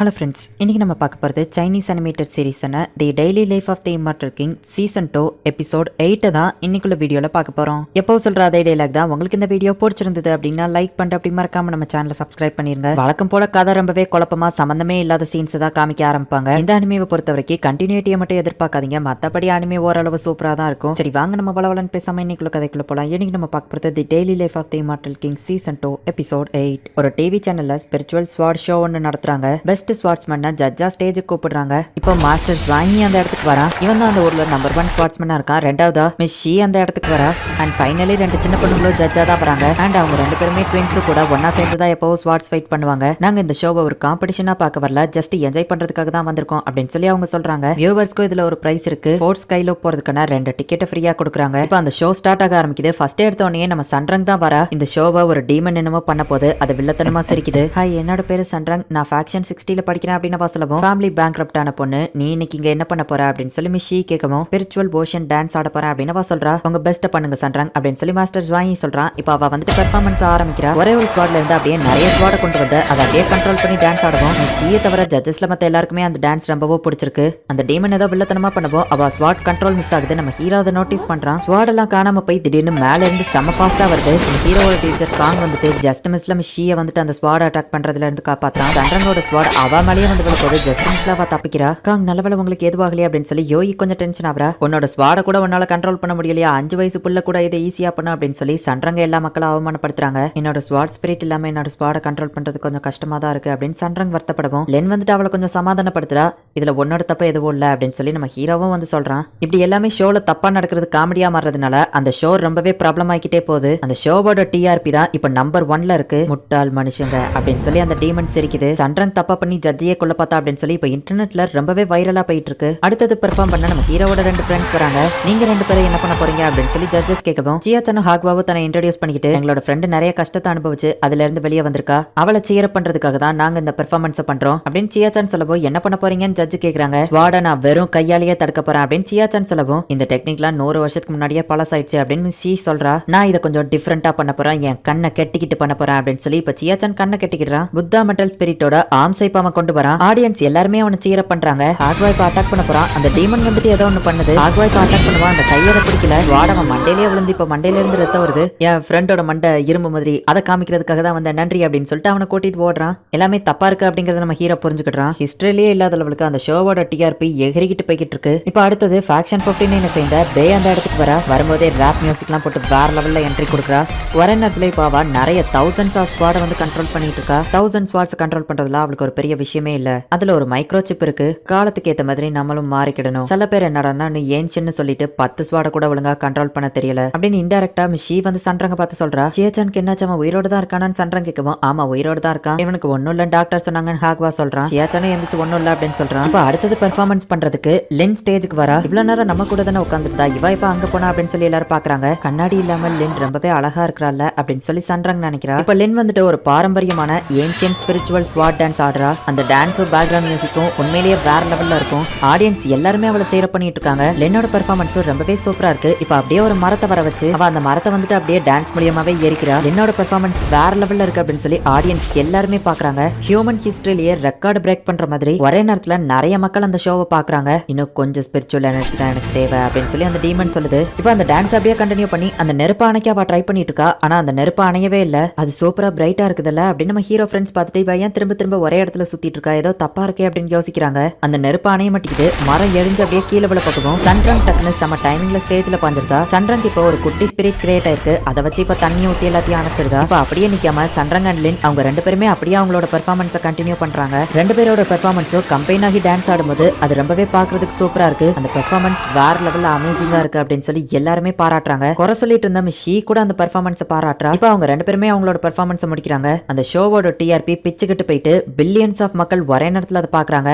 Hello friends, இன்றைக்கி நம்ம பார்க்க போகிறது சைனீஸ் அனிமேட்டட் சீரீஸான the daily life of the immortal king season 2 episode 8 தான் இன்னைக்குள்ள வீடியோவில் பார்க்க போகிறோம். எப்போ சொல்கிற அதே டைலாக் தான். உங்களுக்கு இந்த வீடியோ பிடிச்சிருந்தது அப்படின்னா லைக் பண்ணிட்டு அப்படி மறக்காம நம்ம சேனலை சப்ஸ்கிரைப் பண்ணிருங்க. வழக்கம் போல கதை ரொம்பவே குழப்பமா சம்மந்தமே இல்லாத சீன்ஸ் தான் காமிக்க ஆரம்பிப்பாங்க. இந்த அனிமேவை பொறுத்த வரைக்கும் கண்டினியூட்டியை மட்டும் எதிர்பார்க்காதீங்க. மற்றபடி அனிமே ஓரளவு சூப்பராக தான் இருக்கும். சரி வாங்க நம்ம வளவலன்னு பேசாமல் இன்னைக்குள்ள கதைக்குள்ள போகலாம். இன்னைக்கு நம்ம பார்க்க போகிறது the daily life of the immortal king season 2 episode 8. ஒரு டிவி சேனலில் ஸ்பிரிச்சுவல் ஸ்வாட் ஷோ ஒன்று நடத்துறாங்க. பெஸ்ட் ஸ்வாட்ஸ்மேன் ஜட்ஜா ஸ்டேஜுக்கு கூப்பிடுறாங்க. இப்போ மாஸ்டர் வாங்கி அந்த இடத்துக்கு வரா. இவன் தான் அந்த ஊர்ல நம்பர் 1 ஸ்வாட்ஸ்மேனா இருக்கான். ரெண்டாவதா மிஸ் ஷீ அந்த இடத்துக்கு வரா. அண்ட் ஃபைனலி 2 சின்ன பொண்ணுங்களும் ஜட்ஜா தான் வராங்க. அண்ட் அவங்க 2 பேருமே ட்வின்ஸும் கூட ஒன்னா சேர்ந்து தான் எப்போ ஸ்வாட்ஸ் ஃபைட் பண்ணுவாங்க. நாங்க இந்த ஷோவை ஒரு காம்படிஷனா பார்க்க வரல, ஜஸ்ட் என்ஜாய் பண்றதுக்காக தான் வந்திருக்கோம் அப்படின்னு சொல்லி அவங்க சொல்றாங்க. வியூவர்ஸ்க்கு இதுல ஒரு பிரைஸ் இருக்கு. ஃபோர்ட் ஸ்கைல போறதுக்கான 2 டிக்கெட் ஃப்ரீயா கொடுக்குறாங்க. இப்போ அந்த ஷோ ஸ்டார்ட் ஆக ஆரம்பிக்குது. ஃபர்ஸ்ட் எடுத்த உடனே நம்ம சன்ரங் தான் வரா. இந்த ஷோவை ஒரு டீமன் என்னமோ பண்ண போது அது வில்லத்தனமா சிரிக்குது. ஹாய், என்னோட பேரு சன்ரங், நான் ஃபேக்ஷன் 60ல படிக்கிறேன் அப்படின்னு சொல்லவும் ஃபேமிலி பேங்க்ரப்ட் ஆன பொண்ணு, நீ இன்னைக்கு இங்க என்ன பண்ண போற அப்படின்னு சொல்லி மிஷி கேட்கவும் ஸ்பிரிச்சுவல் போஷன் டான்ஸ் ஆட போறேன் அப்படின்னு சொல்றா. உங்க பெஸ்ட் பண்ணுங்க சன்ரங் அப்படின்னு சொல்லி மாஸ்டர் வாங்கி சொல்றான். இப்போ அவ வந்துட்டு பெர்ஃபார்மன்ஸ் ஆரம்பிக்கிறா. ஒரே ஒரு ஸ்குவாட்ல இருந்து அப்படியே நிறைய ஸ்குவாட கொண்டு வந்து அதை அப்படியே கண்ட்ரோல் பண்ணி டான்ஸ் ஆடுவோம். மிஷியை தவிர ஜட்ஜஸ்ல மத்த எல்லாருக்குமே அந்த டான்ஸ் ரொம்பவோ பிடிச்சிருக்கு. அந்த டீமன் ஏதோ வில்லத்தனமா பண்ணுவோம். அவ ஸ்வாட் கண்ட்ரோல் மிஸ் ஆகுது. நம்ம ஹீரோ அதை நோட்டீஸ் பண்றான். ஸ்வாட் எல்லாம் காணாம போய் திடீர்னு மேல இருந்து செம ஃபாஸ்டா வருது. ஹீரோட டீச்சர் காங் வந்துட்டு ஜஸ்ட் மிஸ்ல மிஷியை வந்துட்டு அந்த ஸ்வாட் அட்டாக் பண்றதுல இருந்து காப்பாத்தான். சன்ரங்கோட ஸ்வாட் அவ மேலேயே வந்து விழும்போது ஜஸ்ட் மிஸ்ல அவ தப்பிக்கிறா. காங் நல்லவேளை உங்களுக்கு எதுவாகலையா அப்படின்னு சொல்லி யோகி கொஞ்சம் டென்ஷன் ஆகுறா. உன்னோட ஸ்வாட கூட உன்னால கண்ட்ரோல் பண்ண முடியலையா, 5 வயசு புள்ள கூட இதை ஈஸியா பண்ண அப்படின்னு சொல்லி சன்ரங்க எல்லா மக்களும் அவமானப்படுத்துறாங்க. என்னோட ஸ்வாட் ஸ்பிரிட் இல்லாம என்னோட ஸ்வாட கண்ட்ரோல் பண்றது கொஞ்சம் கஷ்டமா தான் இருக்கு அப்படின்னு சன்ரங் வருத்தப்படவும் லென் வந்துட்டு அவளை கொஞ்சம் சமாதானப்படுத்துறா. இதுல உன்னோட தப்பு எதுவும் இல்ல அப்படின்னு சொல்லி நம்ம ஹீரோவும் வந்து சொல்றான். இப்படி எல்லாமே ஷோல தப்பா நடக்கிறது காமெடியா மாறதுனால அந்த ஷோ ரொம்பவே ப்ராப்ளம் ஆகிட்டே போகுது. அந்த ஷோவோட டிஆர்பி தான் இப்ப நம்பர் 1ல இருக்கு. முட்டாள் மனுஷங்க அப்படின்னு சொல்லி அந்த டீமன் சிரிக்குது. சன்ரங் தப்பா பண்ணி ஜட்ஜியே கொல்ல பார்த்தா அப்படின்னு சொல்லி இப்ப இன்டர்நெட்ல ரொம்பவே வைரலா போயிட்டு இருக்கு. அடுத்தது பெர்ஃபார்ம் பண்ண நம்ம ஹீரோவோட 2 ஃப்ரெண்ட்ஸ் வராங்க. நீங்க 2 பேரும் என்ன பண்ண போறீங்க அப்படின்னு சொல்லி ஜட்ஜஸ் கேட்கவும் சியாச்சனும் ஹாக்வாவும் தன்னை இன்ட்ரோடியூஸ் பண்ணிக்கிட்டு எங்களோட ஃப்ரெண்ட் நிறைய கஷ்டத்தை அனுபவிச்சு அதுல இருந்து வெளியே வந்திருக்கா, அவளை சீரப் பண்றதுக்காக தான் நாங்க இந்த பெர்ஃபார்மன்ஸ் பண்றோம் அப்படின்னு சியாச்சன் சொல்லவும் என்ன பண்ண போறீங்கன்னு ஜட்ஜ் கேக்குறாங்க. ஸ்வாட நான் வெறும் கையாலேயே தடுக்க போறேன் அப்படின்னு சியாச்சன் சொல்லவும் இந்த டெக்னிக்லாம் 100 வருஷத்துக்கு முன்னாடியே பழசாயிடுச்சு அப்படின்னு ஷீ சொல்றா. நான் இதை கொஞ்சம் டிஃபரெண்டா பண்ண போறேன், என் கண்ணை கெட்டிக்கிட்டு பண்ண போறேன் அப்படின்னு சொல்லி இப்ப சியாச்சன் கண்ணை கெட்டிக்கிறான். புத்தா மெட்டல் ஸ்பிரிட்டோட ஆர்ம் சைப் அவன் கொண்டு வரான். ஆடியன்ஸ் எல்லாருமே அவனை சீரப் பண்றாங்க. ஹாக்வாய் இப்ப அட்டாக் பண்ண போறான். அந்த டீமன் வந்துட்டு ஏதோ ஒண்ணு பண்ணுது. ஹாக்வாய் இப்ப அட்டாக் பண்ணுவான். அந்த கையரை பிடிக்கல. வாடவன் மண்டையிலேயே விழுந்து இப்ப மண்டையில இருந்து ரத்தம் வருது. என் ஃப்ரெண்டோட மண்டை இரும்பு மாதிரி, அதை காமிக்கிறதுக்காக தான் வந்த நன்றி அப்படின்னு சொல்லிட்டு அவனை கூட்டிட்டு ஓடுறான். எல்லாமே தப்பா இருக்கு அப்படிங்கறத நம்ம ஹீரோ புரிஞ்சுக்கிட்டான். ஹிஸ்டரியிலேயே இல்லாத லெவலுக்கு அந்த ஷோவோட டிஆர்பி எகிரிக்கிட்டு போய்கிட்டு இருக்கு. இப்ப அடுத்தது ஃபேக்ஷன் 15 சேர்ந்த பே அந்த இடத்துக்கு வரும்போதே ராப் மியூசிக்லாம் போட்டு வேற லெவல்ல என்ட்ரி கொடுக்குறா. வர நேரத்துல இப்ப அவ நிறைய தௌசண்ட்ஸ் ஆஃப் ஸ்குவாட வந்து கண்ட்ரோல் பண்ணிட்டு இருக்கா. 1000 ஸ்குவாட்ஸ் கண்ட்ரோல் பண்றதுல அவளுக்கு ஒரு பெரிய விஷயமே இல்ல. அதுல ஒரு மைக்ரோ சிப் இருக்கு. காலத்துக்கு ஏத்த மாதிரி நம்மளும் மாறிக்கிடணும். சில பேர் என்னடான்னா நீ ஏன்ஷன்னு சொல்லிட்டு 10 ஸ்வாட கூட ஒழுங்கா கண்ட்ரோல் பண்ண தெரியல அப்படின்னு இன்டைரக்டா மிஷி வந்து சன்ரங்க பார்த்து சொல்றா. சியாச்சனுக்கு என்னாச்சு, அவன் உயிரோட தான் இருக்கானான்னு சன்ரங் கேட்கவும் ஆமா உயிரோட தான் இருக்கான், இவனுக்கு ஒன்னும் இல்ல டாக்டர் சொன்னாங்கன்னு ஹாக்வா சொல்றான். சியாச்சனும் எந்திரிச்சு ஒன்னும் இல்ல அப்படின்னு சொல்றான். இப்ப அடுத்தது பெர்ஃபார்மன்ஸ் பண்றதுக்கு லின் ஸ்டேஜுக்கு வரா. இவ்வளவு நேரம் நம்ம கூட தானே உட்காந்துருந்தா, இவ இப்ப அங்க போனா அப்படின்னு சொல்லி எல்லாரும் பாக்குறாங்க. கண்ணாடி இல்லாம லின் ரொம்பவே அழகா இருக்கிறாள் அப்படின்னு சொல்லி சன்ரங் நினைக்கிறா. இப்ப லின் வந்துட்டு ஒரு பாரம்பரியமான ஏன்ஷியன்ட் ஸ்பிரிச்சுவல் ஸ்வாட் டான்ஸ் ஆடுறா. அந்த டான்ஸும் பேக்ரவுண்ட் மியூசிக்கும் உண்மையிலேயே வேற லெவல்ல இருக்கும். ஆடியன்ஸ் எல்லாருமே அவளை சேர பண்ணிட்டு இருக்காங்க. லென்னோட பெர்ஃபார்மன்ஸும் ரொம்பவே சூப்பரா இருக்கு. இப்ப அப்படியே ஒரு மரத்தை வர வச்சு அவ அந்த மரத்தை வந்துட்டு அப்படியே டான்ஸ் மூலியமாவே ஏறிக்கிறா. லென்னோட பெர்ஃபார்மன்ஸ் வேற லெவல்ல இருக்கு அப்படின்னு சொல்லி ஆடியன்ஸ் எல்லாருமே பாக்குறாங்க. ஹியூமன் ஹிஸ்டரியிலேயே ரெக்கார்டு பிரேக் பண்ற மாதிரி ஒரே நேரத்துல நிறைய மக்கள் அந்த ஷோவை பாக்குறாங்க. இன்னும் கொஞ்சம் ஸ்பிரிச்சுவல் எனர்ஜி தான் எனக்கு தேவை அப்படின்னு சொல்லி அந்த டீமன் சொல்லுது. இப்ப அந்த டான்ஸ் அப்படியே கண்டினியூ பண்ணி அந்த நெருப்பு அணைக்க அவ ட்ரை பண்ணிட்டு இருக்கா. ஆனா அந்த நெருப்பு அணையவே இல்ல. அது சூப்பரா பிரைட்டா இருக்குதுல்ல அப்படின்னு நம்ம ஹீரோ ஃப்ரெண்ட்ஸ் பார்த்துட்டு இவ ஏன் திரும்ப திரும்ப ஒரே இடத்துல சுத்திட்டு இருக்கா, ஏதோ தப்பா இருக்கே அப்படின்னு யோசிக்கிறாங்க. அந்த நெருப்பு அணைய மாட்டேங்குது. மரம் எரிஞ்சு அப்படியே கீழே விழ பக்கம் சன்ரங் டக்குனு செம டைமிங்ல ஸ்டேஜ்ல பாஞ்சிருந்தா. சன்ரங் இப்போ ஒரு குட்டி ஸ்பிரிட் கிரியேட் ஆயிருக்கு. அதை வச்சு இப்ப தண்ணி ஊத்தி எல்லாத்தையும் அணைச்சிருதா. இப்ப அப்படியே நிக்காம சன்ரங் அண்ட் லின் அவங்க 2 பேருமே அப்படியே அவங்களோட பெர்ஃபார்மன்ஸை கண்டினியூ பண்றாங்க. 2 பேரோட பெர்ஃபார்மன்ஸும் கம்பைன் ஆகி டான்ஸ் ஆடும்போது அது ரொம்பவே பாக்குறதுக்கு சூப்பரா இருக்கு. அந்த பெர்ஃபார்மன்ஸ் வேற லெவல்ல அமேசிங்கா இருக்கு அப்படின்னு சொல்லி எல்லாருமே பாராட்டுறாங்க. குறை சொல்லிட்டு இருந்த ஷீ கூட அந்த பெர்ஃபார்மன்ஸை பாராட்டுறா. இப்ப அவங்க 2 பேருமே அவங்களோட பெர்ஃபார்மன்ஸை முடிக்கிறாங்க. அந்த ஷோவோட டிஆர்பி பிச்சுக்கிட்டு போயிட்டு பில்லியன்ஸ் ஆஃப் மக்கள் ஒரே நேரத்துல அதை பாக்குறாங்க.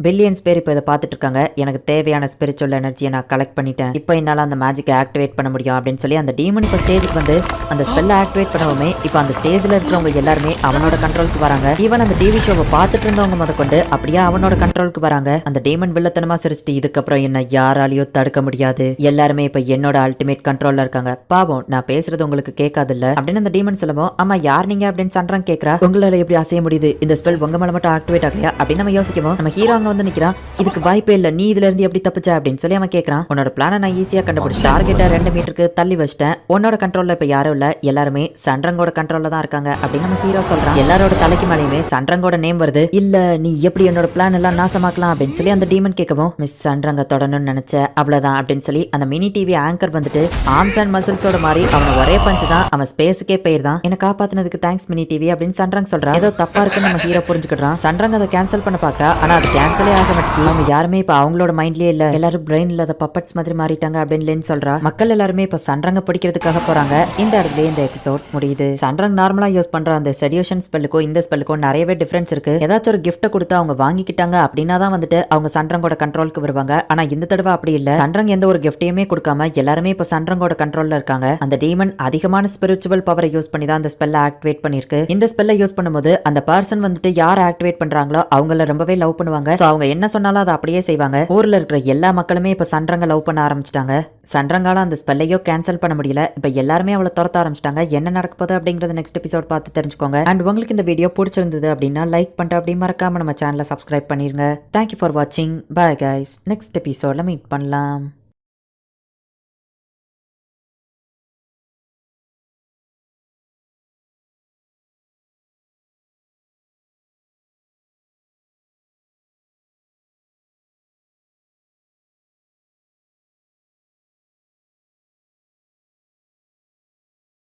பில்லியன்ஸ் பேர் இப்போ இதை பார்த்துட்டு இருக்காங்க. எனக்கு தேவையான ஸ்பிரிச்சுவல் எனர்ஜியை நான் கலெக்ட் பண்ணிட்டேன். இப்போ என்னால் அந்த மேஜிக்கை ஆக்டிவேட் பண்ண முடியும் அப்படின்னு சொல்லி அந்த டீமன் இப்போ ஸ்டேஜுக்கு வந்து அந்த ஸ்பெல்லை ஆக்டிவேட் பண்ணவுமே இப்போ அந்த ஸ்டேஜில் இருக்கிறவங்க எல்லாருமே அவனோட கண்ட்ரோலுக்கு வராங்க. ஈவன் அந்த டிவி ஷோவை பார்த்துட்டு இருந்தவங்க முதற்கொண்டு அப்படியே அவனோட கண்ட்ரோலுக்கு வராங்க. அந்த டீமன் வில்லத்தனமா சிரிச்சிட்டு இதுக்கப்புறம் என்ன யாராலையும் தடுக்க முடியாது, எல்லாருமே இப்போ என்னோட அல்டிமேட் கண்ட்ரோல்ல இருக்காங்க, பாவம் நான் பேசுறது உங்களுக்கு கேட்காது இல்ல அப்படின்னு அந்த டீமன் சொல்லவும், ஆமா யார் நீங்க அப்படின்னு சன்றாங் கேட்கறா. உங்களால எப்படி அசைய முடியுது, இந்த ஸ்பெல் உங்க மேல மட்டும் ஆக்டிவேட் ஆகலையா அப்படின்னு நம்ம யோசிக்கவும், நம்ம ஹீரோ அங்க வந்து நிக்கிறான். இதுக்கு வாய்ப்பே இல்ல, நீ இதுல இருந்து எப்படி தப்பிச்ச அப்படின்னு சொல்லி அவன் கேட்கறான். உன்னோட பிளானை நான் ஈஸியா கண்டுபிடிச்சு டார்கெட்டை 2 மீட்டருக்கு தள்ளி வச்சிட்டேன். உன்னோட கண்ட்ரோல்ல இப்ப யாரும் இல்ல, எல்லாருமே சன்ரங்கோட கண்ட்ரோல்ல தான் இருக்காங்க அப்படின்னு நம்ம ஹீரோ சொல்றான். எல்லாரோட தலைக்கு மேலேயுமே சன்ரங்கோட நேம் வருது. இல்ல நீ எப்படி என்னோட பிளான் எல்லாம் நாசமாக்கலாம் அப்படின்னு சொல்லி அந்த டீமன் கேட்கவும், மிஸ் சன்ரங்க தொடணும்னு நினைச்ச அவ்வளவுதான் அப்படின்னு சொல்லி அந்த மினி டிவி ஆங்கர் வந்துட்டு ஆர்ம்ஸ் அண்ட் மசில்ஸோட மாதிரி அவன் ஒரே பஞ்சு தான், அவன் ஸ்பேஸுக்கே போயிருந்தான். என்ன காப்பாத்தினதுக்கு தேங்க்ஸ் மினி டிவி அப்படின்னு சன்ரங் சொல்றான். ஏதோ தப்பா இருக்குன்னு நம்ம ஹீரோ புரிஞ்சுக்கிறான். சன்ரங் அதை கேன்சல் பண்ண பாக்குறா. ஆனா அது கேன்சலே ஆக மாட்டேங்குது. அவங்க யாருமே இப்ப அவங்களோட மைண்ட்லயே இல்ல, எல்லாரும் பிரெயின் இல்லாத பப்பட்ஸ் மாதிரி மாறிட்டாங்க அப்படின்னு சொல்றா. மக்கள் எல்லாருமே இப்ப சன்ரங்க பிடிக்கிறதுக்காக போறாங்க. இந்த இடத்துல இந்த எபிசோட் முடியுது. சன்ரங் நார்மலா யூஸ் பண்ற அந்த செடியூஷன் ஸ்பெல்லுக்கும் இந்த ஸ்பெல்லுக்கும் நிறையவே டிஃபரன்ஸ் இருக்கு. ஏதாச்சும் ஒரு கிஃப்ட் கொடுத்து அவங்க வாங்கிக்கிட்டாங்க அப்படின்னா தான் வந்துட்டு அவங்க சன்ரங்கோட கண்ட்ரோலுக்கு வருவாங்க. ஆனா இந்த தடவை அப்படி இல்ல. சன்ரங் எந்த ஒரு கிஃப்டையுமே கொடுக்காம எல்லாருமே இப்ப சன்ரங்கோட கண்ட்ரோல்ல இருக்காங்க. அந்த டீமன் அதிகமான ஸ்பிரிச்சுவல் பவரை யூஸ் பண்ணி தான் அந்த ஸ்பெல்லை ஆக்டிவேட் பண்ணிருக்கு. இந்த ஸ்பெல்லை யூஸ் பண்ணும்போது அந்த பர்சன் வந்துட்டு யார் ஆக்டிவேட் பண்றாங்களோ அவங்கள ரொம்பவே லவ் பண்ணுவாங்க. சோ அவங்க என்ன சொன்னாலும் அதை அப்படியே செய்வாங்க. ஊர்ல இருக்கிற எல்லா மக்களுமே இப்ப சன்ரங்க லவ் பண்ண ஆரம்பிச்சிட்டாங்க. சன்ரங்கால அந்த ஸ்பெல்லையோ கேன்சல் பண்ண முடியல. இப்ப எல்லாருமே அவளை துரத்த ஆரம்பிச்சிட்டாங்க. என்ன நடக்க போகுது அப்படிங்கறத நெக்ஸ்ட் எபிசோட் பார்த்து தெரிஞ்சுக்கோங்க. அண்ட் உங்களுக்கு இந்த வீடியோ பிடிச்சிருந்தது அப்படின்னா லைக் பண்ணிட்டு அப்படி மறக்காம நம்ம சேனலை சப்ஸ்கிரைப் பண்ணிருங்க. தேங்க்யூ ஃபார் வாட்சிங். Bye guys. நெக்ஸ்ட் எபிசோட்ல மீட் பண்ணலாம்.